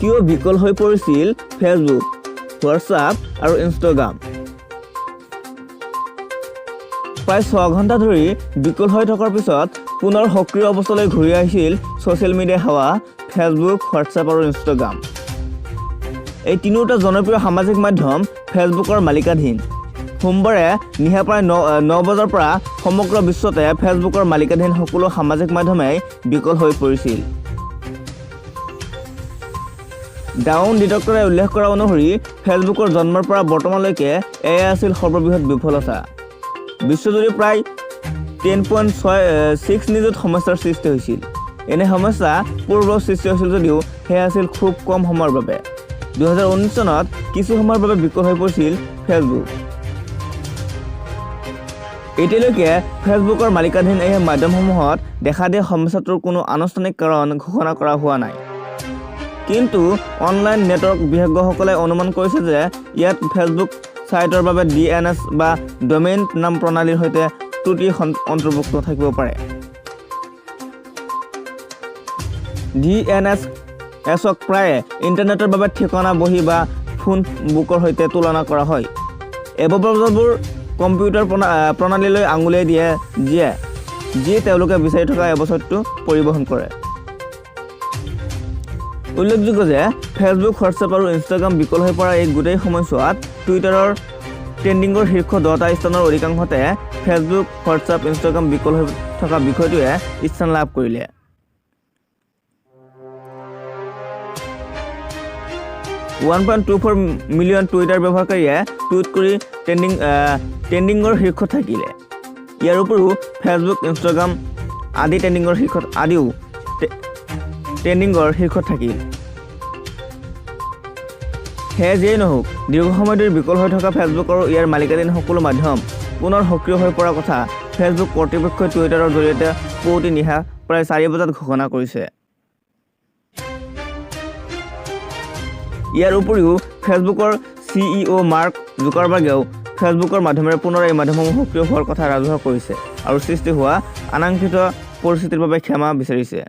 কিয় বিকল হৈ পৰিছিল ফেচবুক, হোৱাটছআপ আৰু ইনষ্টাগ্ৰাম। প্ৰায় 6 ঘণ্টা ধৰি বিকল হৈ থকাৰ পিছত পুনৰ সক্ৰিয় অৱস্থালৈ ঘূৰি আহিছিল ছ'চিয়েল মিডিয়া সেৱা ফেচবুক, হোৱাটছআপ আৰু ইনষ্টাগ্ৰাম। এই তিনিওটা জনপ্ৰিয় সামাজিক মাধ্যম ফেচবুকৰ মালিকাধীন। সোমবাৰে নিশা প্ৰায় 9 বজাৰ পৰা সমগ্ৰ বিশ্বতে ফেচবুকৰ মালিকাধীন সকলো সামাজিক মাধ্যমেই বিকল হৈ পৰিছিল। ডাউন ডিটেক্টৰে উল্লেখ কৰা অনুসৰি ফেচবুকৰ জন্মৰ পৰা বৰ্তমানলৈকে এয়া আছিল সৰ্ববৃহৎ বিফলতা। বিশ্বজুৰি প্ৰায় 10.6 নিযুত সমস্যাৰ সৃষ্টি হৈছিল। এনে সমস্যা পূৰ্বেও সৃষ্টি হৈছিল যদিও সেয়া আছিল খুব কম সময়ৰ বাবে। 2019 চনত কিছু সময়ৰ বাবে বিকল হৈ পৰিছিল ফেচবুক। এতিয়ালৈকে ফেচবুকৰ মালিকাধীন এই মাধ্যমসমূহত দেখা দিয়া সমস্যাটোৰ কোনো আনুষ্ঠানিক কাৰণ ঘোষণা কৰা হোৱা নাই। কিন্তু অনলাইন নেটৱৰ্ক বিশেষজ্ঞসকলে অনুমান কৰিছে যে ইয়াত ফেচবুক ছাইটৰ বাবে DNS বা ডমেইন নাম প্ৰণালীৰ সৈতে ত্ৰুটি অন্তৰ্ভুক্ত থাকিব পাৰে। DNSক প্ৰায়ে ইণ্টাৰনেটৰ বাবে ঠিকনা বহী বা ফোন বুকৰ সৈতে তুলনা কৰা হয়। এপবোৰ কম্পিউটাৰ প্ৰণালীলৈ আঙুলিয়াই দিয়ে যিয়ে তেওঁলোকে বিচাৰি থকা ৱেবছাইটটো পৰিবহণ কৰে। উল্লেখযোগ্য যে ফেচবুক, হোৱাটছআপ আৰু ইনষ্টাগ্ৰাম বিকল হৈ পৰা এই গোটেই সময়ছোৱাত টুইটাৰৰ ট্ৰেণ্ডিঙৰ শীৰ্ষ 10টা স্থানৰ অধিকাংশতে ফেচবুক, হোৱাটছআপ, ইনষ্টাগ্ৰাম বিকল হৈ থকা বিষয়টোৱে স্থান লাভ কৰিলে। $1.24 মিলিয়ন টুইটাৰ ব্যৱহাৰকাৰীয়ে টুইট কৰি ট্ৰেণ্ডিঙৰ শীৰ্ষত থাকিলে। ইয়াৰ উপৰিও ফেচবুক, ইনষ্টাগ্ৰাম আদিও ট্ৰেণ্ডিঙৰ শীৰ্ষত থাকিল। সেয়ে যিয়েই নহওক, দীৰ্ঘ সময় ধৰি বিকল হৈ থকা ফেচবুক আৰু ইয়াৰ মালিকাধীন সকলো মাধ্যম পুনৰ সক্ৰিয় হৈ পৰাৰ কথা ফেচবুক কৰ্তৃপক্ষই টুইটাৰৰ জৰিয়তে পুৱতি নিশা প্ৰায় 4 বজাত ঘোষণা কৰিছে। ইয়াৰ উপৰিও ফেচবুকৰ CEO মাৰ্ক জুকাৰবাৰ্গেও ফেচবুকৰ মাধ্যমেৰে পুনৰ এই মাধ্যমসমূহ সক্ৰিয় হোৱাৰ কথা ৰাজহুৱা কৰিছে আৰু সৃষ্টি হোৱা অনাকাংক্ষিত পৰিস্থিতিৰ বাবে ক্ষমা বিচাৰিছে।